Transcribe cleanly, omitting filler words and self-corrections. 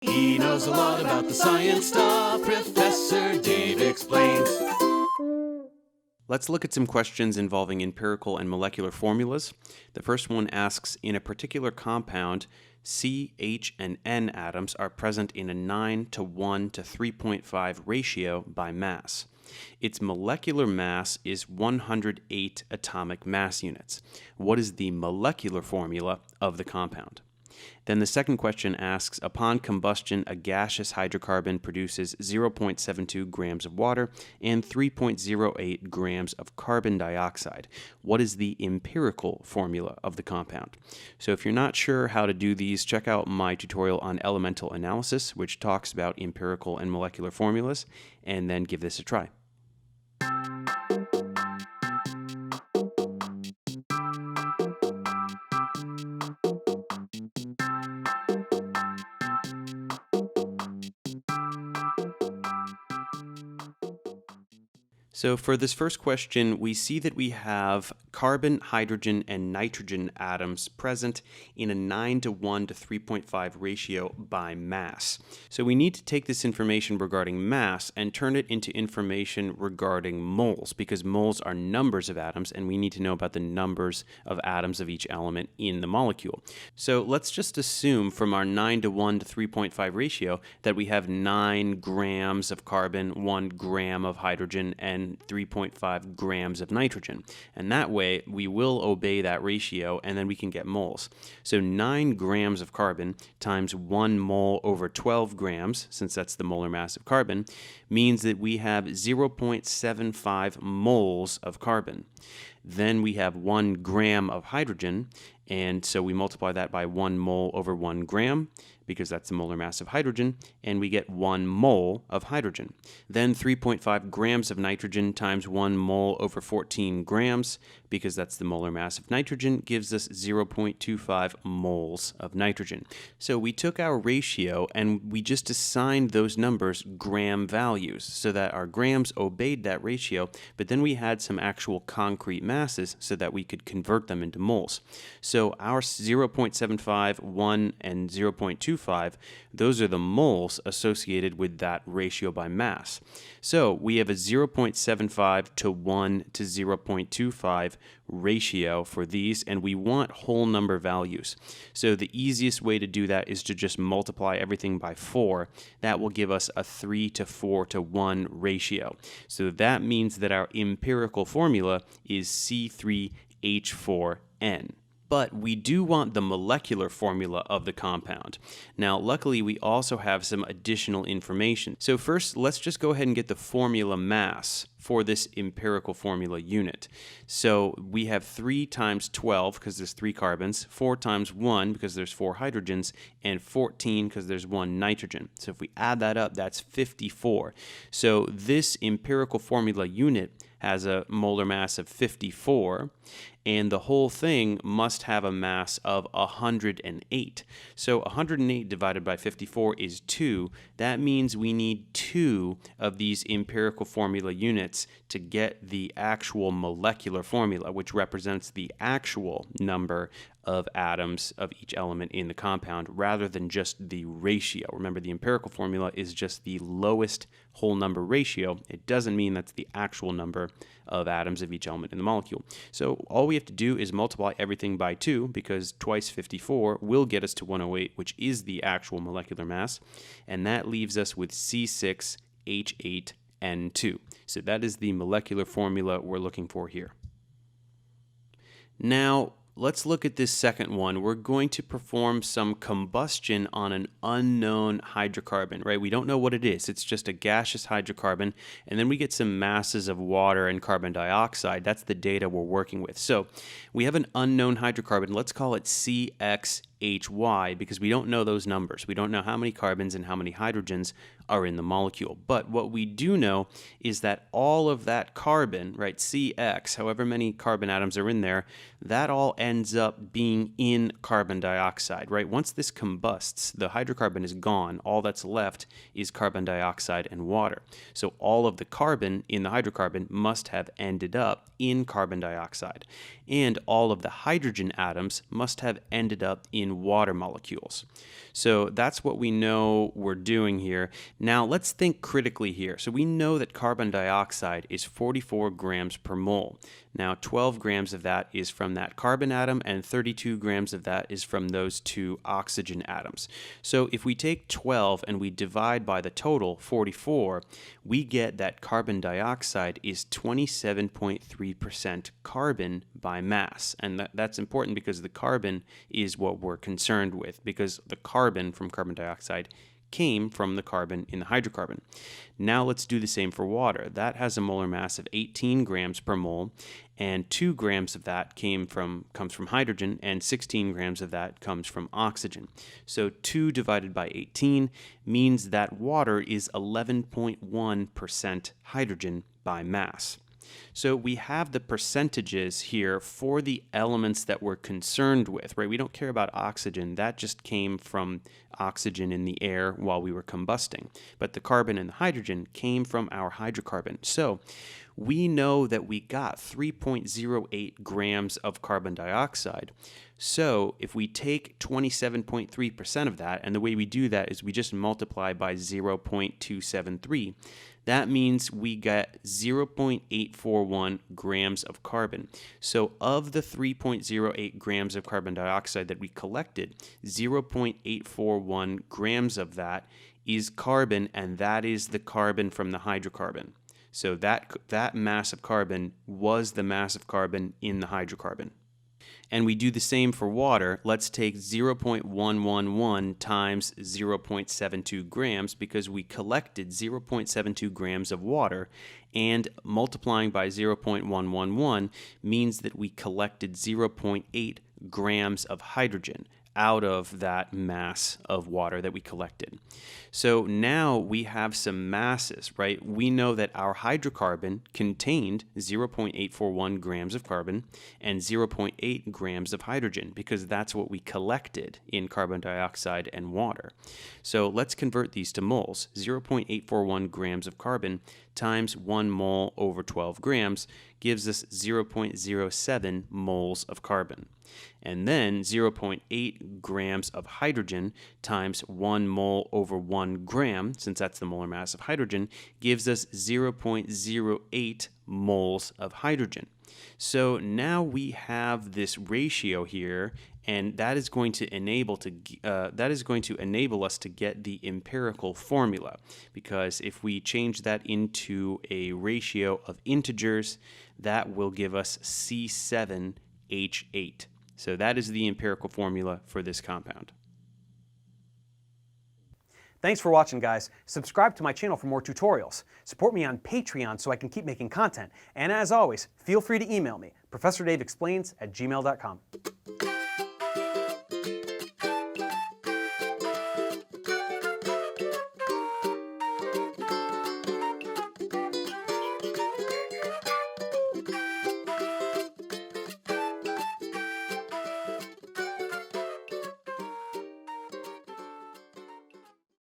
He knows a lot about the science stuff. Professor Dave explains. Let's look at some questions involving empirical and molecular formulas. The first one asks, in a particular compound, C, H, and N atoms are present in a 9:1 to 3.5 ratio by mass. Its molecular mass is 108 atomic mass units. What is the molecular formula of the compound? Then the second question asks, upon combustion, a gaseous hydrocarbon produces 0.72 grams of water and 3.08 grams of carbon dioxide. What is the empirical formula of the compound? So if you're not sure how to do these, check out my tutorial on elemental analysis, which talks about empirical and molecular formulas, and then give this a try. So for this first question, we see that we have carbon, hydrogen, and nitrogen atoms present in a 9:1 to 3.5 ratio by mass. So we need to take this information regarding mass and turn it into information regarding moles, because moles are numbers of atoms, and we need to know about the numbers of atoms of each element in the molecule. So let's just assume from our 9:1 to 3.5 ratio that we have 9 grams of carbon, 1 gram of hydrogen, and 3.5 grams of nitrogen. And that way, we will obey that ratio, and then we can get moles. So 9 grams of carbon times 1 mole over 12 grams, since that's the molar mass of carbon, means that we have 0.75 moles of carbon. Then we have 1 gram of hydrogen, and so we multiply that by 1 mole over 1 gram, because that's the molar mass of hydrogen, and we get 1 mole of hydrogen. Then 3.5 grams of nitrogen times 1 mole over 14 grams, because that's the molar mass of nitrogen, gives us 0.25 moles of nitrogen. So we took our ratio and we just assigned those numbers gram values so that our grams obeyed that ratio, but then we had some actual concrete masses so that we could convert them into moles. So our 0.75, 1, and 0.25, those are the moles associated with that ratio by mass. So we have a 0.75 to 1 to 0.25 ratio for these, and we want whole number values. So the easiest way to do that is to just multiply everything by 4. That will give us a 3 to 4 to 1 ratio. So that means that our empirical formula is C3H4N. But we do want the molecular formula of the compound. Now, luckily, we also have some additional information. So first, let's just go ahead and get the formula mass for this empirical formula unit. So we have 3 times 12, because there's 3 carbons, 4 times 1, because there's 4 hydrogens, and 14, because there's 1 nitrogen. So if we add that up, that's 54. So this empirical formula unit has a molar mass of 54, and the whole thing must have a mass of 108. So 108 divided by 54 is 2. That means we need 2 of these empirical formula units to get the actual molecular formula, which represents the actual number of atoms of each element in the compound rather than just the ratio. Remember, the empirical formula is just the lowest whole number ratio. It doesn't mean that's the actual number of atoms of each element in the molecule. So all we have to do is multiply everything by 2, because twice 54 will get us to 108, which is the actual molecular mass, and that leaves us with C6H8N2. So that is the molecular formula we're looking for here. Now, let's look at this second one. We're going to perform some combustion on an unknown hydrocarbon, right? We don't know what it is. It's just a gaseous hydrocarbon, and then we get some masses of water and carbon dioxide. That's the data we're working with. So we have an unknown hydrocarbon. Let's call it CXHY, because we don't know those numbers. We don't know how many carbons and how many hydrogens are in the molecule. But what we do know is that all of that carbon, right, CX, however many carbon atoms are in there, that all ends up being in carbon dioxide, right? Once this combusts, the hydrocarbon is gone. All that's left is carbon dioxide and water. So all of the carbon in the hydrocarbon must have ended up in carbon dioxide. And all of the hydrogen atoms must have ended up in in water molecules. So that's what we know we're doing here. Now let's think critically here. So we know that carbon dioxide is 44 grams per mole. Now 12 grams of that is from that carbon atom and 32 grams of that is from those two oxygen atoms. So if we take 12 and we divide by the total, 44, we get that carbon dioxide is 27.3% carbon by mass. And that's important because the carbon is what we're concerned with, because the carbon from carbon dioxide came from the carbon in the hydrocarbon. Now let's do the same for water. That has a molar mass of 18 grams per mole, and 2 grams of that comes from hydrogen, and 16 grams of that comes from oxygen. So 2 divided by 18 means that water is 11.1% hydrogen by mass. So we have the percentages here for the elements that we're concerned with, right? We don't care about oxygen. That just came from oxygen in the air while we were combusting. But the carbon and the hydrogen came from our hydrocarbon. So we know that we got 3.08 grams of carbon dioxide. So if we take 27.3% of that, and the way we do that is we just multiply by 0.273, that means we get 0.841 grams of carbon. So of the 3.08 grams of carbon dioxide that we collected, 0.841 grams of that is carbon, and that is the carbon from the hydrocarbon. So that mass of carbon was the mass of carbon in the hydrocarbon. And we do the same for water. Let's take 0.111 times 0.72 grams because we collected 0.72 grams of water, and multiplying by 0.111 means that we collected 0.8 grams of hydrogen out of that mass of water that we collected. So now we have some masses, right? We know that our hydrocarbon contained 0.841 grams of carbon and 0.8 grams of hydrogen because that's what we collected in carbon dioxide and water. So let's convert these to moles. 0.841 grams of carbon times 1 mole over 12 grams gives us 0.07 moles of carbon. And then 0.8 grams of hydrogen times 1 mole over 1 gram, since that's the molar mass of hydrogen, gives us 0.08 moles of hydrogen. So now we have this ratio here, and that is going to enable us to get the empirical formula, because if we change that into a ratio of integers, that will give us C7H8. So that is the empirical formula for this compound. Thanks for watching, guys. Subscribe to my channel for more tutorials. Support me on Patreon so I can keep making content. And as always, feel free to email me, ProfessorDaveExplains@gmail.com.